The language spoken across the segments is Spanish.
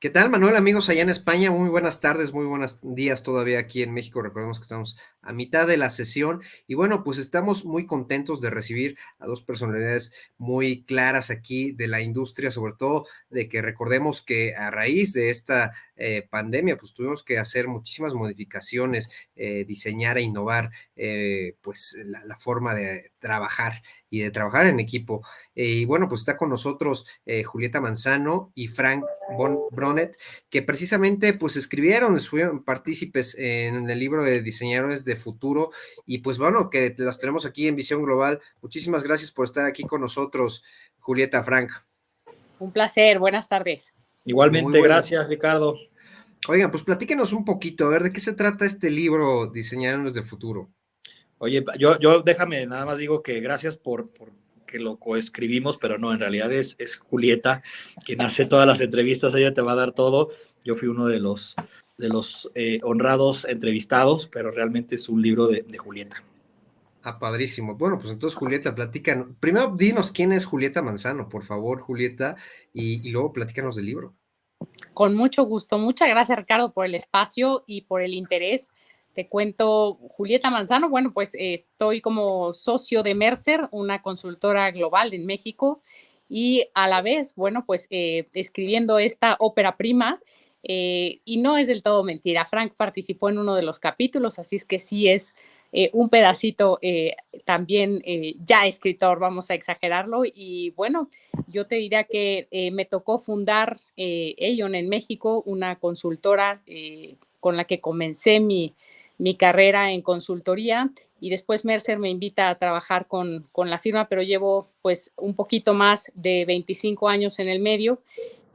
¿Qué tal, Manuel? Amigos allá en España, muy buenas tardes, muy buenos días todavía aquí en México. Recordemos que estamos a mitad de la sesión y bueno, pues estamos muy contentos de recibir a dos personalidades muy claras aquí de la industria, sobre todo de que recordemos que a raíz de esta pandemia, pues tuvimos que hacer muchísimas modificaciones, diseñar e innovar pues la forma de trabajar y de trabajar en equipo. Y bueno, pues está con nosotros Julieta Manzano y Frank Bronet, que precisamente pues escribieron, fueron partícipes en el libro de Diseñadores de Futuro y pues bueno, que las tenemos aquí en Visión Global. Muchísimas gracias por estar aquí con nosotros, Julieta, Frank. Un placer, buenas tardes. Muy Igualmente, buenas. gracias, Ricardo. Oigan, pues platíquenos un poquito, a ver, ¿de qué se trata este libro, Diseñadores de Futuro? Oye, yo déjame, nada más digo que gracias por que lo coescribimos, pero no, en realidad es Julieta quien hace todas las entrevistas, ella te va a dar todo. Yo fui uno de los honrados entrevistados, pero realmente es un libro de Julieta. Ah, padrísimo. Bueno, pues entonces, Julieta, platícanos. Primero, dinos quién es Julieta Manzano, por favor, Julieta, y luego platícanos del libro. Con mucho gusto. Muchas gracias, Ricardo, por el espacio y por el interés. Te cuento, Julieta Manzano, bueno, pues estoy como socio de Mercer, una consultora global en México, y a la vez, bueno, pues escribiendo esta ópera prima, y no es del todo mentira. Frank participó en uno de los capítulos, así es que sí es un pedacito también ya escritor, vamos a exagerarlo, y bueno, yo te diría que me tocó fundar Aon en México, una consultora con la que comencé mi carrera en consultoría y después Mercer me invita a trabajar con la firma, pero llevo pues un poquito más de 25 años en el medio.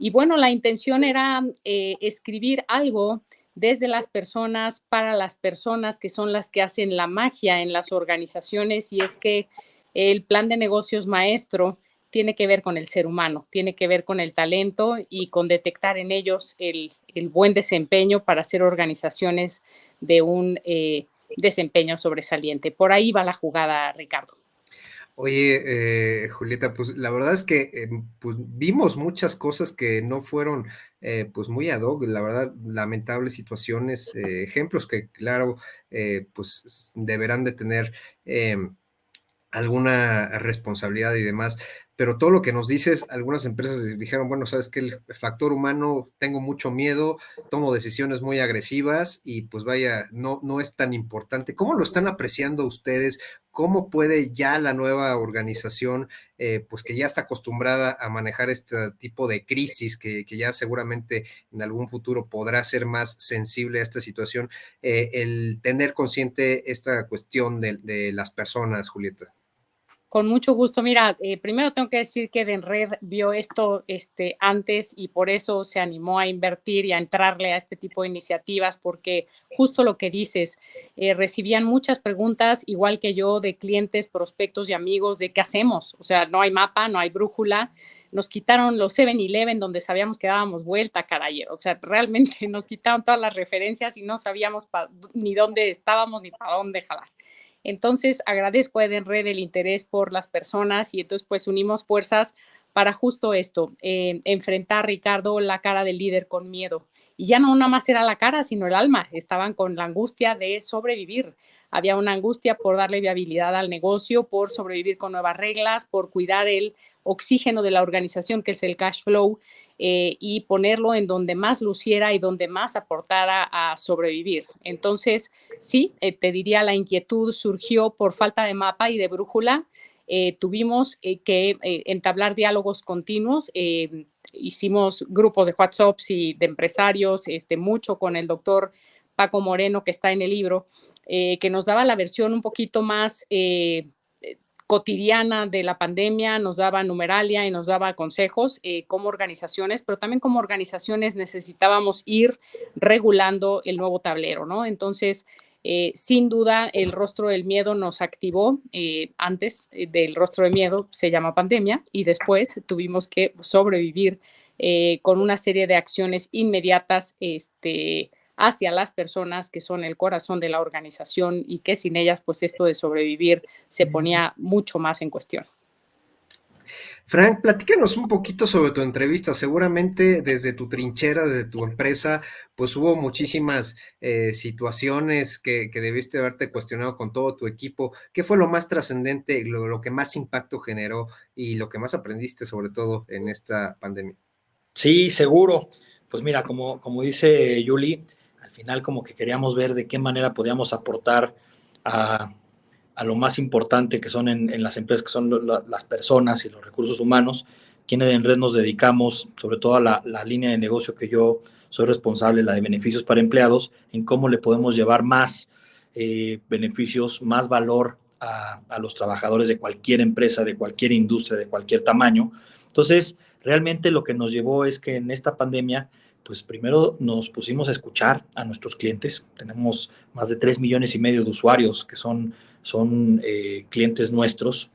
Y bueno, la intención era escribir algo desde las personas para las personas que son las que hacen la magia en las organizaciones y es que el plan de negocios maestro tiene que ver con el ser humano, tiene que ver con el talento y con detectar en ellos el buen desempeño para hacer organizaciones de un desempeño sobresaliente. Por ahí va la jugada, Ricardo. Oye, Julieta, pues la verdad es que pues, vimos muchas cosas que no fueron pues muy ad hoc, la verdad, lamentables situaciones, ejemplos que claro, pues deberán de tener alguna responsabilidad y demás, pero todo lo que nos dices, algunas empresas dijeron, bueno, sabes que el factor humano, tengo mucho miedo, tomo decisiones muy agresivas y pues vaya, no es tan importante. ¿Cómo lo están apreciando ustedes? ¿Cómo puede ya la nueva organización, pues que ya está acostumbrada a manejar este tipo de crisis, que ya seguramente en algún futuro podrá ser más sensible a esta situación, el tener consciente esta cuestión de las personas, Julieta? Con mucho gusto. Mira, primero tengo que decir que Denred vio esto antes y por eso se animó a invertir y a entrarle a este tipo de iniciativas, porque justo lo que dices, recibían muchas preguntas, igual que yo, de clientes, prospectos y amigos, de qué hacemos. O sea, no hay mapa, no hay brújula. Nos quitaron los 7-Eleven donde sabíamos que dábamos vuelta, caray. O sea, realmente nos quitaron todas las referencias y no sabíamos ni dónde estábamos ni para dónde jalar. Entonces, agradezco a Edenred el interés por las personas y entonces pues unimos fuerzas para justo esto, enfrentar, Ricardo, la cara del líder con miedo. Y ya no nada más era la cara, sino el alma. Estaban con la angustia de sobrevivir. Había una angustia por darle viabilidad al negocio, por sobrevivir con nuevas reglas, por cuidar el oxígeno de la organización, que es el cash flow, y ponerlo en donde más luciera y donde más aportara a sobrevivir. Entonces, sí, te diría, la inquietud surgió por falta de mapa y de brújula. Tuvimos que entablar diálogos continuos. Hicimos grupos de WhatsApp y de empresarios, mucho con el doctor Paco Moreno, que está en el libro, que nos daba la versión un poquito más cotidiana de la pandemia, nos daba numeralia y nos daba consejos como organizaciones, pero también como organizaciones necesitábamos ir regulando el nuevo tablero, ¿no? Entonces, sin duda, el rostro del miedo nos activó. Antes del rostro del miedo se llama pandemia y después tuvimos que sobrevivir con una serie de acciones inmediatas hacia las personas que son el corazón de la organización y que sin ellas, pues esto de sobrevivir se ponía mucho más en cuestión. Frank, platícanos un poquito sobre tu entrevista. Seguramente desde tu trinchera, desde tu empresa, pues hubo muchísimas situaciones que debiste haberte cuestionado con todo tu equipo. ¿Qué fue lo más trascendente, lo que más impacto generó y lo que más aprendiste sobre todo en esta pandemia? Sí, seguro. Pues mira, como dice Yuli, al final como que queríamos ver de qué manera podíamos aportar a, a lo más importante que son en las empresas, que son las personas y los recursos humanos, quienes en Red nos dedicamos, sobre todo a la línea de negocio que yo soy responsable, la de beneficios para empleados, en cómo le podemos llevar más beneficios, más valor a los trabajadores de cualquier empresa, de cualquier industria, de cualquier tamaño. Entonces, realmente lo que nos llevó es que en esta pandemia, pues primero nos pusimos a escuchar a nuestros clientes. Tenemos más de 3,5 millones de usuarios que son clientes nuestros,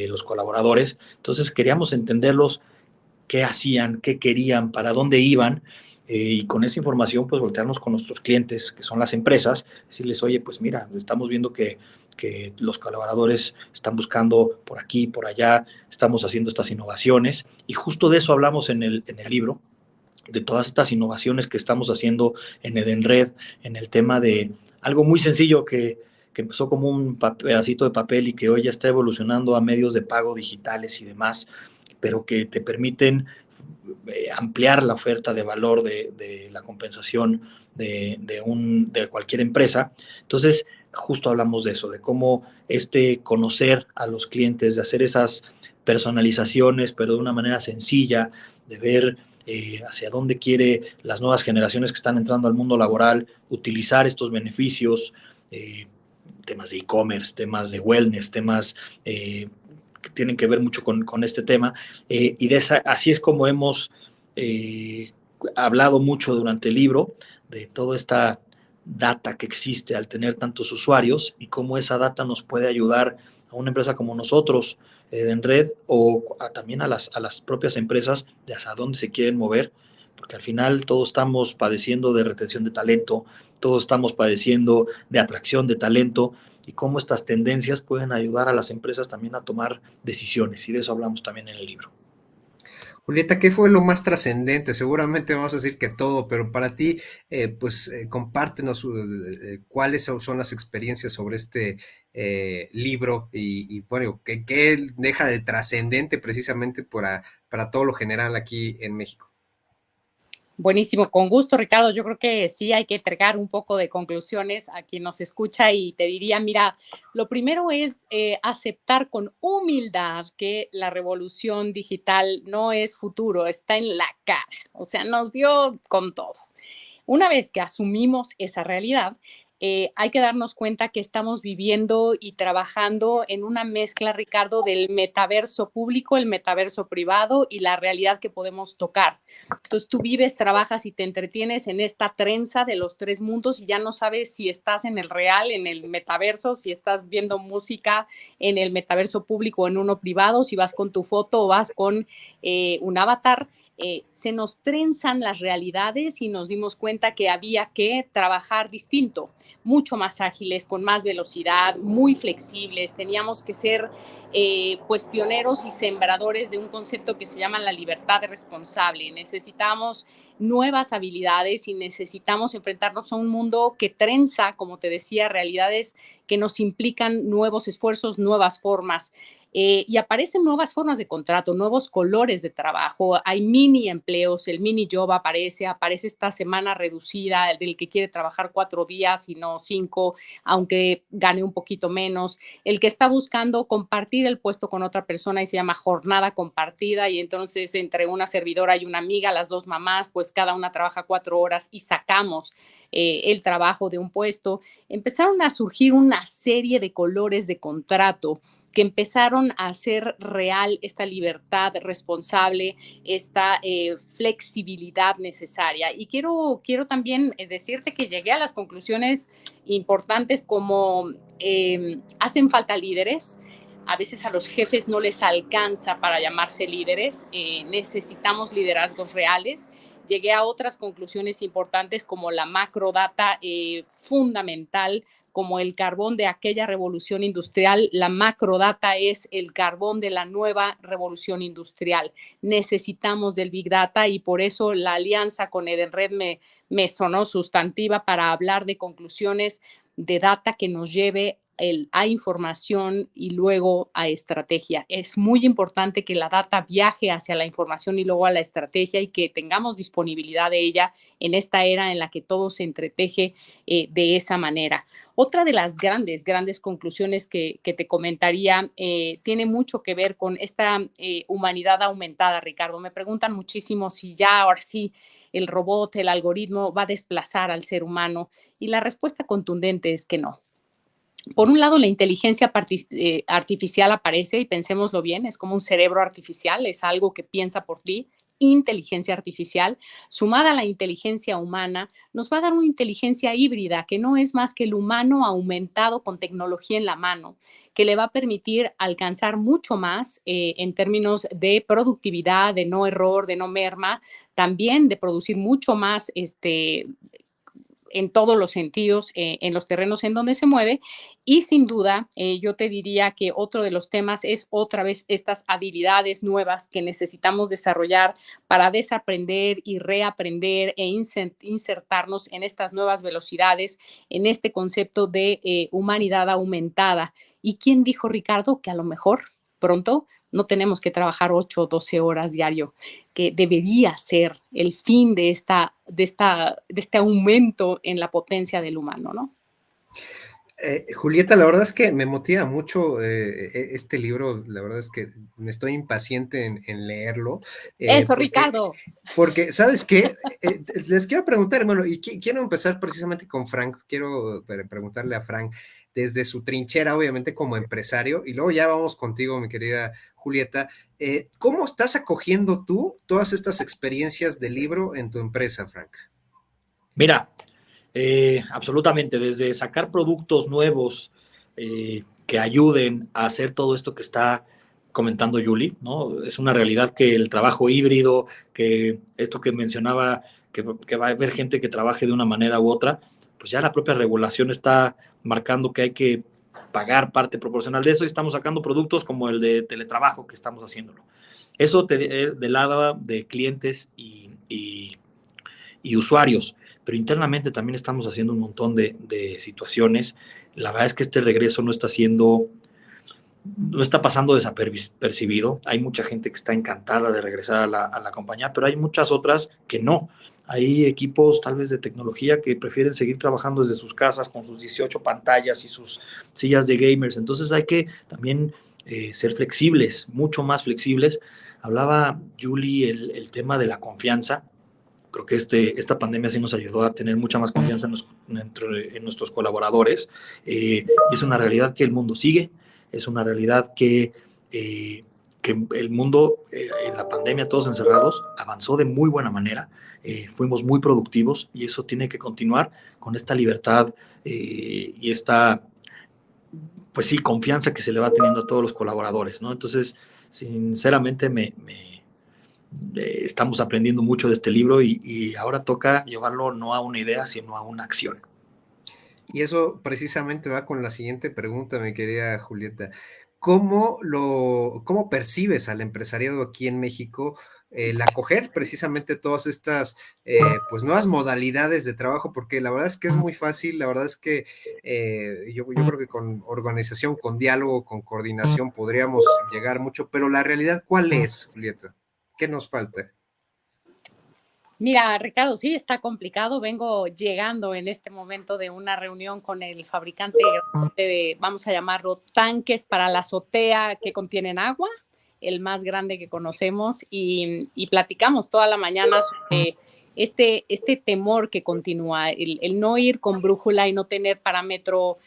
los colaboradores. Entonces queríamos entenderlos, qué hacían, qué querían, para dónde iban. Y con esa información, pues voltearnos con nuestros clientes, que son las empresas, decirles, oye, pues mira, estamos viendo que los colaboradores están buscando por aquí, por allá, estamos haciendo estas innovaciones. Y justo de eso hablamos en el libro, de todas estas innovaciones que estamos haciendo en Edenred, en el tema de algo muy sencillo que empezó como un pedacito de papel y que hoy ya está evolucionando a medios de pago digitales y demás, pero que te permiten ampliar la oferta de valor de la compensación de cualquier empresa. Entonces, justo hablamos de eso, de cómo conocer a los clientes, de hacer esas personalizaciones, pero de una manera sencilla, de ver hacia dónde quiere las nuevas generaciones que están entrando al mundo laboral, utilizar estos beneficios, temas de e-commerce, temas de wellness, temas que tienen que ver mucho con este tema. Y así es como hemos eh, hablado mucho durante el libro de toda esta data que existe al tener tantos usuarios y cómo esa data nos puede ayudar a una empresa como nosotros en red o también a las propias empresas de hacia dónde se quieren mover, porque al final todos estamos padeciendo de retención de talento, todos estamos padeciendo de atracción de talento y cómo estas tendencias pueden ayudar a las empresas también a tomar decisiones. Y de eso hablamos también en el libro. Julieta, ¿qué fue lo más trascendente? Seguramente vamos a decir que todo, pero para ti, compártenos cuáles son las experiencias sobre este libro y bueno, ¿qué deja de trascendente precisamente para todo lo general aquí en México? Buenísimo, con gusto, Ricardo. Yo creo que sí hay que entregar un poco de conclusiones a quien nos escucha y te diría, mira, lo primero es aceptar con humildad que la revolución digital no es futuro, está en la cara, o sea, nos dio con todo. Una vez que asumimos esa realidad, hay que darnos cuenta que estamos viviendo y trabajando en una mezcla, Ricardo, del metaverso público, el metaverso privado y la realidad que podemos tocar. Entonces tú vives, trabajas y te entretienes en esta trenza de los tres mundos y ya no sabes si estás en el real, en el metaverso, si estás viendo música en el metaverso público o en uno privado, si vas con tu foto o vas con un avatar. Se nos trenzan las realidades y nos dimos cuenta que había que trabajar distinto, mucho más ágiles, con más velocidad, muy flexibles. Teníamos que ser pues pioneros y sembradores de un concepto que se llama la libertad responsable. Necesitamos nuevas habilidades y necesitamos enfrentarnos a un mundo que trenza, como te decía, realidades que nos implican nuevos esfuerzos, nuevas formas. Y aparecen nuevas formas de contrato, nuevos colores de trabajo, hay mini empleos, el mini job aparece esta semana reducida, el del que quiere trabajar 4 días y no 5, aunque gane un poquito menos, el que está buscando compartir el puesto con otra persona y se llama jornada compartida y entonces entre una servidora y una amiga, las dos mamás, pues cada una trabaja 4 horas y sacamos el trabajo de un puesto. Empezaron a surgir una serie de colores de contrato que empezaron a hacer real esta libertad responsable, esta flexibilidad necesaria. Y quiero también decirte que llegué a las conclusiones importantes como hacen falta líderes. A veces a los jefes no les alcanza para llamarse líderes, necesitamos liderazgos reales. Llegué a otras conclusiones importantes como la macrodata fundamental como el carbón de aquella revolución industrial, la macrodata es el carbón de la nueva revolución industrial. Necesitamos del Big Data y por eso la alianza con Edenred me sonó sustantiva para hablar de conclusiones de data que nos lleve a información y luego a estrategia. Es muy importante que la data viaje hacia la información y luego a la estrategia y que tengamos disponibilidad de ella en esta era en la que todo se entreteje de esa manera. Otra de las grandes conclusiones que te comentaría tiene mucho que ver con esta humanidad aumentada, Ricardo. Me preguntan muchísimo si ya ahora sí el robot, el algoritmo va a desplazar al ser humano y la respuesta contundente es que no. Por un lado, la inteligencia artificial aparece y pensémoslo bien, es como un cerebro artificial, es algo que piensa por ti. Inteligencia artificial, sumada a la inteligencia humana, nos va a dar una inteligencia híbrida que no es más que el humano aumentado con tecnología en la mano, que le va a permitir alcanzar mucho más en términos de productividad, de no error, de no merma, también de producir mucho más en todos los sentidos, en los terrenos en donde se mueve. Y sin duda, yo te diría que otro de los temas es otra vez estas habilidades nuevas que necesitamos desarrollar para desaprender y reaprender e insertarnos en estas nuevas velocidades, en este concepto de humanidad aumentada. ¿Y quién dijo, Ricardo, que a lo mejor pronto no tenemos que trabajar 8 o 12 horas diario, que debería ser el fin de este aumento en la potencia del humano, ¿no? Julieta, la verdad es que me motiva mucho este libro, la verdad es que me estoy impaciente en leerlo. Eso, Ricardo. Porque, ¿sabes qué? Les quiero preguntar, bueno, y quiero empezar precisamente con Frank, quiero preguntarle a Frank desde su trinchera, obviamente como empresario, y luego ya vamos contigo, mi querida Julieta. ¿Cómo estás acogiendo tú todas estas experiencias del libro en tu empresa, Frank? Mira, absolutamente, desde sacar productos nuevos que ayuden a hacer todo esto que está comentando Yuli, ¿no? Es una realidad que el trabajo híbrido, que esto que mencionaba, que va a haber gente que trabaje de una manera u otra, pues ya la propia regulación está marcando que hay que pagar parte proporcional de eso y estamos sacando productos como el de teletrabajo que estamos haciéndolo. Eso del lado de clientes y usuarios, pero internamente también estamos haciendo un montón de situaciones. La verdad es que este regreso no está pasando desapercibido. Hay mucha gente que está encantada de regresar a la compañía, pero hay muchas otras que no. Hay equipos tal vez de tecnología que prefieren seguir trabajando desde sus casas con sus 18 pantallas y sus sillas de gamers. Entonces hay que también ser flexibles, mucho más flexibles. Hablaba Julie el tema de la confianza. Creo que esta pandemia sí nos ayudó a tener mucha más confianza en nuestros colaboradores. Es una realidad que el mundo sigue, es una realidad que el mundo en la pandemia, todos encerrados, avanzó de muy buena manera. Fuimos muy productivos y eso tiene que continuar con esta libertad y esta, pues sí, confianza que se le va teniendo a todos los colaboradores, ¿no? Entonces, sinceramente estamos aprendiendo mucho de este libro y ahora toca llevarlo no a una idea, sino a una acción. Y eso precisamente va con la siguiente pregunta, mi querida Julieta. ¿Cómo percibes al empresariado aquí en México el acoger precisamente todas estas pues nuevas modalidades de trabajo? Porque la verdad es que es muy fácil, la verdad es que yo creo que con organización, con diálogo, con coordinación podríamos llegar mucho, pero la realidad, ¿cuál es, Julieta? ¿Qué nos falta? Mira, Ricardo, sí, está complicado. Vengo llegando en este momento de una reunión con el fabricante de, vamos a llamarlo, tanques para la azotea que contienen agua, el más grande que conocemos, y platicamos toda la mañana sobre este temor que continúa, el no ir con brújula y no tener parámetro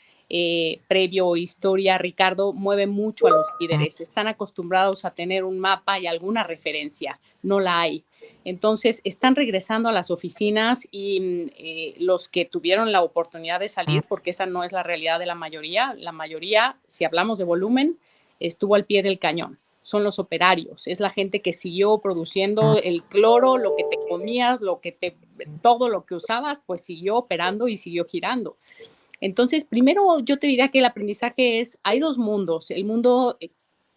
previo o historia, Ricardo, mueve mucho a los líderes. Están acostumbrados a tener un mapa y alguna referencia, no la hay. Entonces, están regresando a las oficinas y los que tuvieron la oportunidad de salir, porque esa no es la realidad de la mayoría, si hablamos de volumen, estuvo al pie del cañón. Son los operarios, es la gente que siguió produciendo el cloro, lo que te comías, todo lo que usabas, pues siguió operando y siguió girando. Entonces, primero yo te diría que el aprendizaje hay dos mundos, el mundo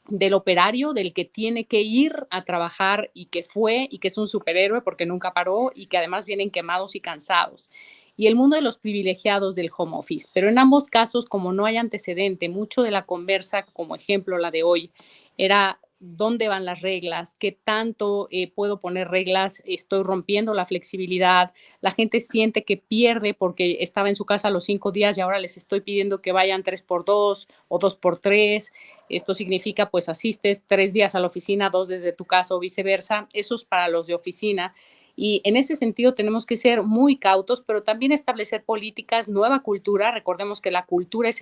del operario, del que tiene que ir a trabajar y que fue y que es un superhéroe porque nunca paró y que además vienen quemados y cansados. Y el mundo de los privilegiados del home office. Pero en ambos casos, como no hay antecedente, mucho de la conversa, como ejemplo la de hoy, era dónde van las reglas, qué tanto puedo poner reglas, estoy rompiendo la flexibilidad, la gente siente que pierde porque estaba en su casa los 5 días y ahora les estoy pidiendo que vayan 3 por 2 o 2 por 3. Esto significa, pues asistes 3 días a la oficina, 2 desde tu casa o viceversa. Eso es para los de oficina. Y en ese sentido tenemos que ser muy cautos, pero también establecer políticas, nueva cultura. Recordemos que la cultura es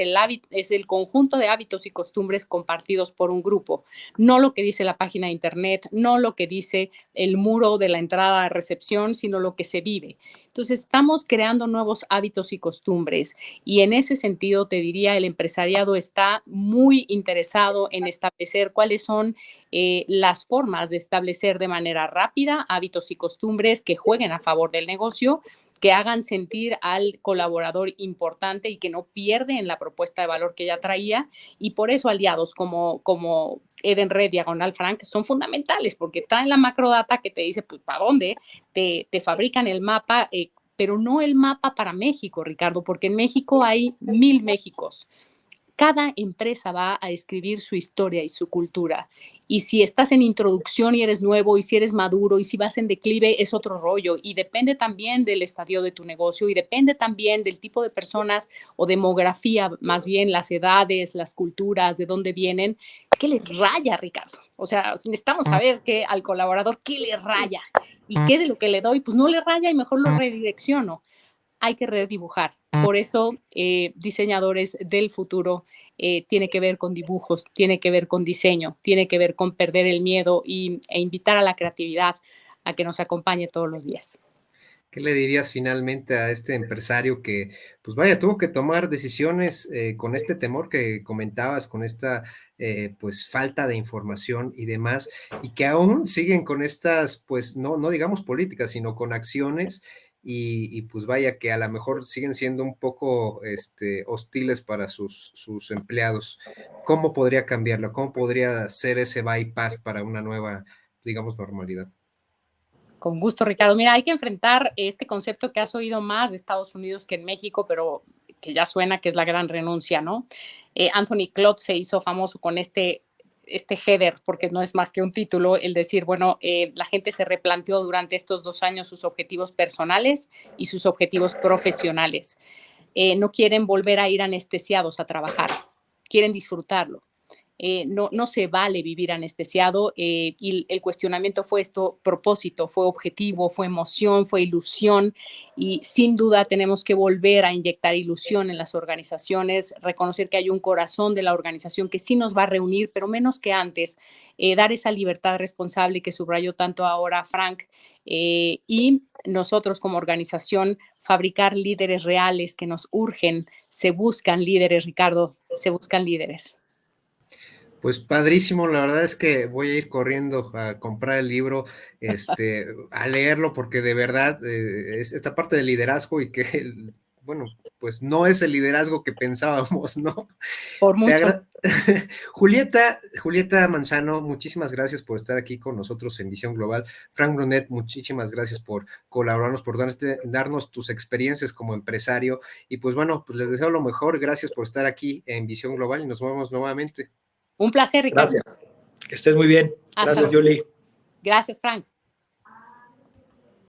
el conjunto de hábitos y costumbres compartidos por un grupo, no lo que dice la página de internet, no lo que dice el muro de la entrada a recepción, sino lo que se vive. Entonces, estamos creando nuevos hábitos y costumbres y en ese sentido te diría, el empresariado está muy interesado en establecer cuáles son las formas de establecer de manera rápida hábitos y costumbres que jueguen a favor del negocio, que hagan sentir al colaborador importante y que no pierde en la propuesta de valor que ya traía. Y por eso aliados como Edenred, Diagonal Frank, son fundamentales porque traen la macrodata que te dice, pues, ¿para dónde? Te fabrican el mapa, pero no el mapa para México, Ricardo, porque en México hay 1000 Méxicos. Cada empresa va a escribir su historia y su cultura. Y si estás en introducción y eres nuevo, y si eres maduro, y si vas en declive, es otro rollo. Y depende también del estadio de tu negocio, y depende también del tipo de personas o demografía, más bien las edades, las culturas, de dónde vienen. ¿Qué les raya, Ricardo? O sea, necesitamos saber que al colaborador, ¿qué le raya? ¿Y qué de lo que le doy? Pues no le raya y mejor lo redirecciono. Hay que redibujar. Por eso, diseñadores del futuro tiene que ver con dibujos, tiene que ver con diseño, tiene que ver con perder el miedo e invitar a la creatividad a que nos acompañe todos los días. ¿Qué le dirías finalmente a este empresario que, pues vaya, tuvo que tomar decisiones con este temor que comentabas, con esta, pues, falta de información y demás, y que aún siguen con estas, pues, no digamos políticas, sino con acciones y pues vaya que a lo mejor siguen siendo un poco hostiles para sus empleados? ¿Cómo podría cambiarlo? ¿Cómo podría ser ese bypass para una nueva, digamos, normalidad? Con gusto, Ricardo. Mira, hay que enfrentar este concepto que has oído más de Estados Unidos que en México, pero que ya suena que es la gran renuncia, ¿no? Anthony Klotz se hizo famoso con este header, porque no es más que un título, el decir, bueno, la gente se replanteó durante estos 2 años sus objetivos personales y sus objetivos profesionales. No quieren volver a ir anestesiados a trabajar, quieren disfrutarlo. No se vale vivir anestesiado y el cuestionamiento fue esto, propósito, fue objetivo, fue emoción, fue ilusión y sin duda tenemos que volver a inyectar ilusión en las organizaciones, reconocer que hay un corazón de la organización que sí nos va a reunir, pero menos que antes, dar esa libertad responsable que subrayó tanto ahora Frank y nosotros como organización fabricar líderes reales que nos urgen, se buscan líderes, Ricardo, se buscan líderes. Pues padrísimo, la verdad es que voy a ir corriendo a comprar el libro, a leerlo, porque de verdad es esta parte del liderazgo y que, bueno, pues no es el liderazgo que pensábamos, ¿no? Por Te mucho. agra Julieta Manzano, muchísimas gracias por estar aquí con nosotros en Visión Global. Frank Brunet, muchísimas gracias por colaborarnos, por darnos tus experiencias como empresario. Y pues bueno, pues les deseo lo mejor. Gracias por estar aquí en Visión Global y nos vemos nuevamente. Un placer, Ricardo. Gracias. Que estés muy bien. Hasta Gracias, luego. Julie. Gracias, Frank.